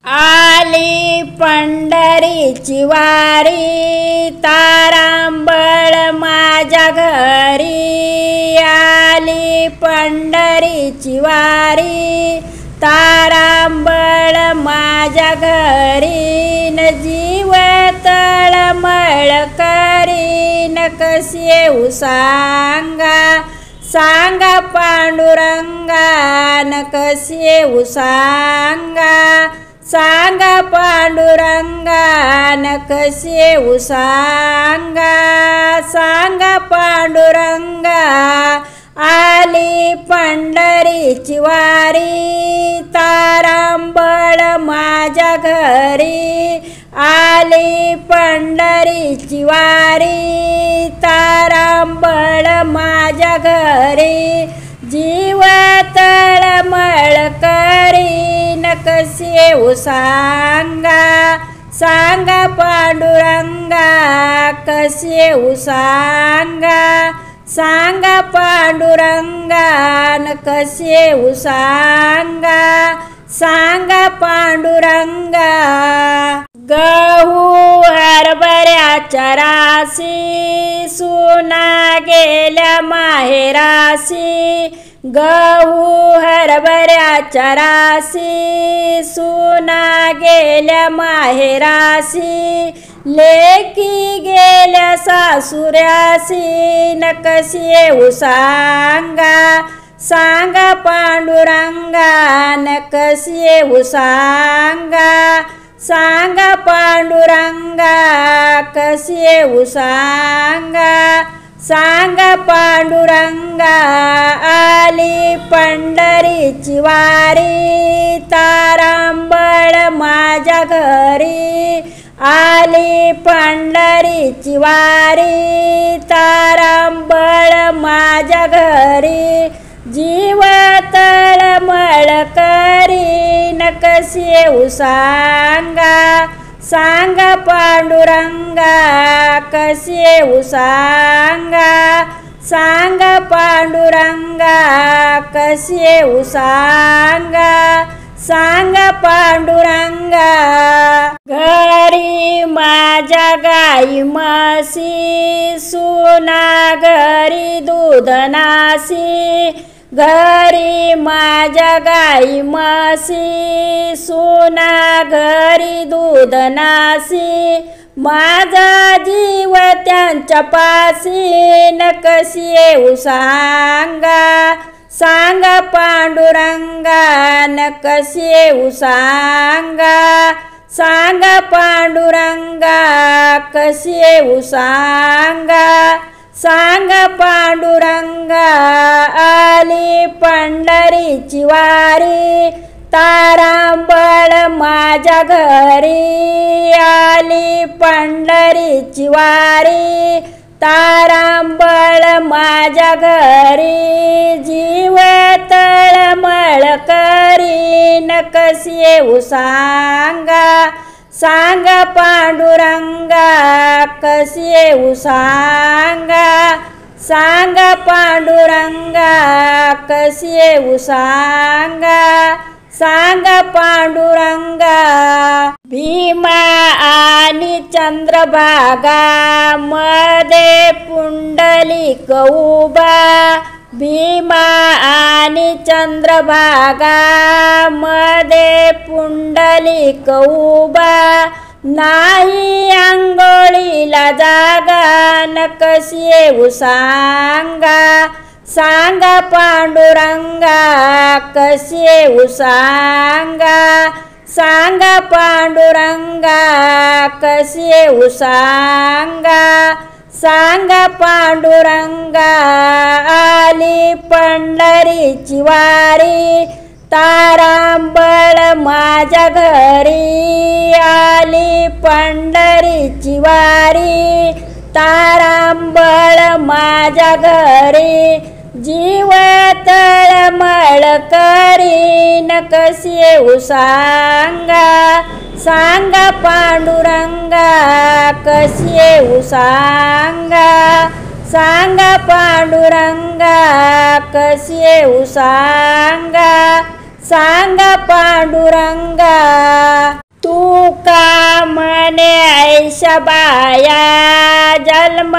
आली पंढरीची वारी, तारांबळ माझ्या घरी. आली पंढरीची वारी, तारांबळ माझ्या घरी. न जीव तळमळ करी, न कशी येऊ सांगा, सांगा पांडुरंगा. न कशी येऊ सांगा, सांगा पांडुरंगा. न कशी येऊ सांगा, सांगा पांडुरंगा. आली पंढरीची वारी, तारांबळ माझ्या घरी. आली पंढरीची वारी, तारांबळ माझ्या घरी. जीव तळमळ करी, न कशी येऊ सांगा, सांगा पांडुरंगा. कशी येऊ सांगा, सांगा पांडुरंगा. न कशी येऊ सांगा, सांगा पांडुरंगा. गहू हरभऱ्याच्या राशी, सुना गेल्या माहेराशी. गहू हरभऱ्याच्या राशी, सुना गेल्या माहेराशी. लेकी गेल्या सासुऱ्याशी, न कशी येऊ सांगा, सांगा पांडुरंगा. न कशी येऊ सांगा, सांगा पांडुरंगा. कशी येऊ सांगा, सांगा पांडुरंगा. आली पंढरीची वारी, तारांबळ माझ्या घरी. आली पंढरीची वारी, तारांबळ माझ्या घरी. जीव तळमळ करी, न कशी येऊ सांगा, सांगा पांडुरंगा. कशी येऊ सांगा, सांगा पांडुरंगा. कशी येऊ सांगा, सांगा पांडुरंगा. घरी माझ्या गाई म्हशी, सुना घरी दूध नासी. घरी माझ्या गाई म्हशी, सुना घरी दूध नासी. माझा जीव त्यांच्या पाशी, न कशी येऊ सांगा, सांगा पांडुरंगा. न कशी येऊ सांगा, सांगा पांडुरंगा. कशी येऊ सांगा, सांगा पांडुरंगा. आली पंढरीची वारी, तारांबळ माझ्या घरी. आली पंढरीची वारी, तारांबळ माझ्या घरी. जीव तळमळ करी, न कशी येऊ सांगा, सांगा पांडुरंगा. कशी येऊ सांगा, सांगा पांडुरंगा. कशी येऊ सांगा, सांगा पांडुरंगा. भीमा आणि चंद्रभागा, मध्ये पुंडलिक उभा. भीमा आणि चंद्रभागा, मध्ये पुंडलिक उभा. नाही अंघोळीला जागा, न कशी येऊ सांगा, सांगा पांडुरंगा. कशी येऊ सांगा, सांगा पांडुरंगा. कशी येऊ सांगा, सांगा पांडुरंगा. आली पंढरीची वारी, तारांबळ माझ्या घरी. आली पंढरीची वारी, तारांबळ माझ्या घरी. जीव तळमळ करी, न कशी येऊ सांगा, सांगा पांडुरंगा. कशी येऊ सांगा, सांगा पांडुरंगा. कशी येऊ सांगा, सांगा पांडुरंगा. म्हणे ऐशा बाया जन्म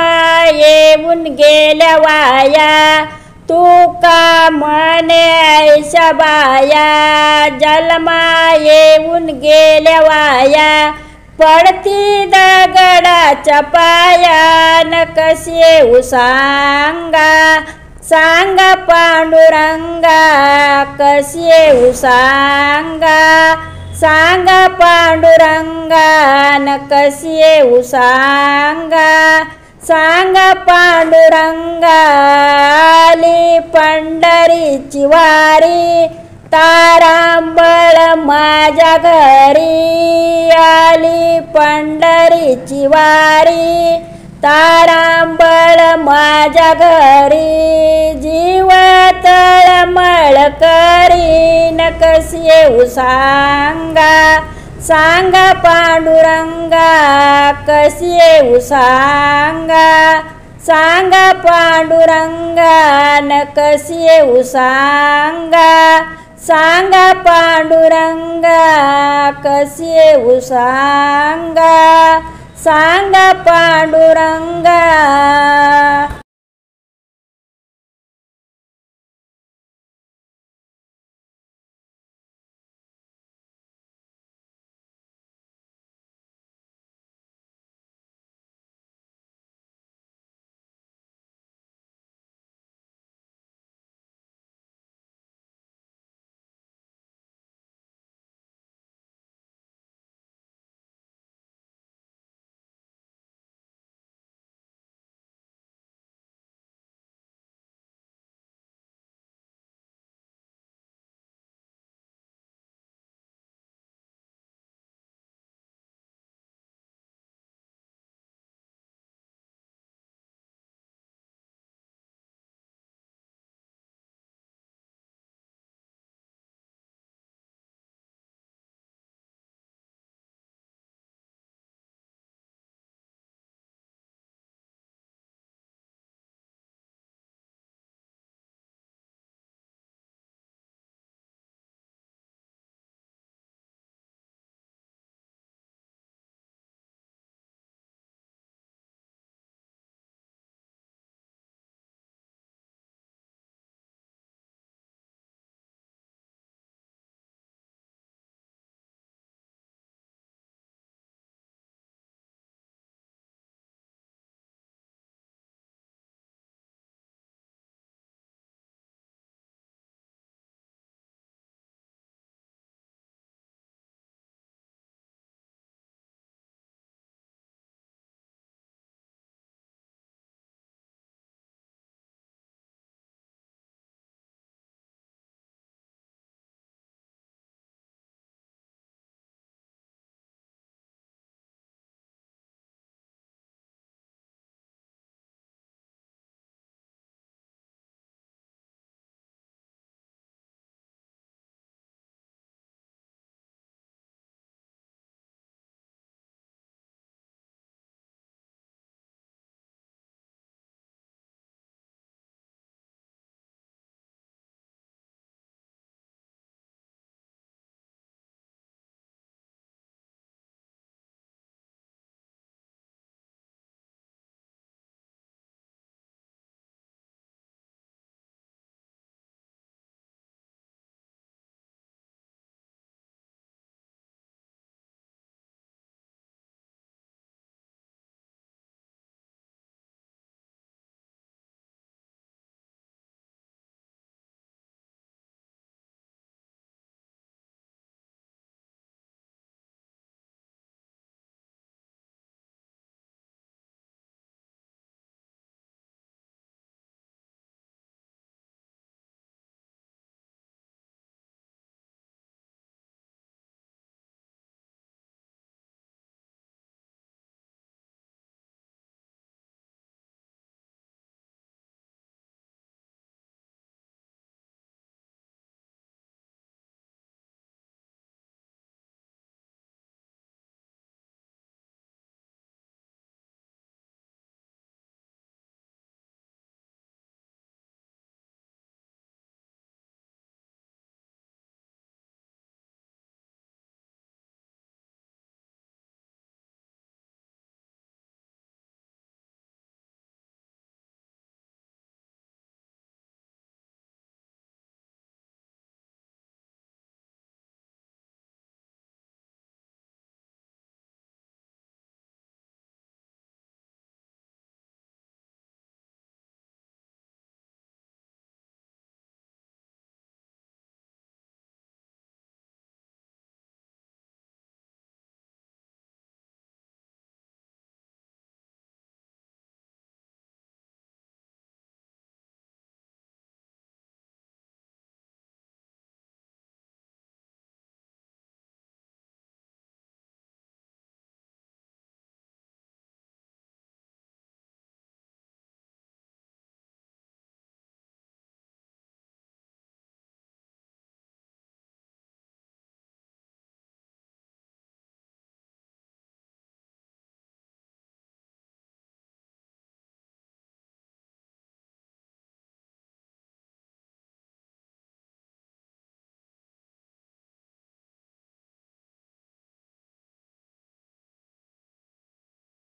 येऊन गेल्या वाया, तुका म्हणे ऐशा बाया जन्म येऊन गेल्या वाया, पडती दगडाच्या पायान कशी येऊ सांगा, सांगा पांडुरंगा कशी येऊ सांगा, सांगा पांडुरंगा न कशी येऊ सांगा, सांगा पांडुरंगा। आली पंढरीची वारी तारांबळ माझ्या घरी, आली पंढरीची वारी तारांबळ माझ्या घरी, जीव तळमळ करीन कशी येऊ सांगा, सांगा पांडुरंगा कशी येऊ सांगा, सांगा पांडुरंगा न कशी येऊ सांगा, सांगा पांडुरंगा कशी येऊ सांगा, सांगा पांडुरंगा।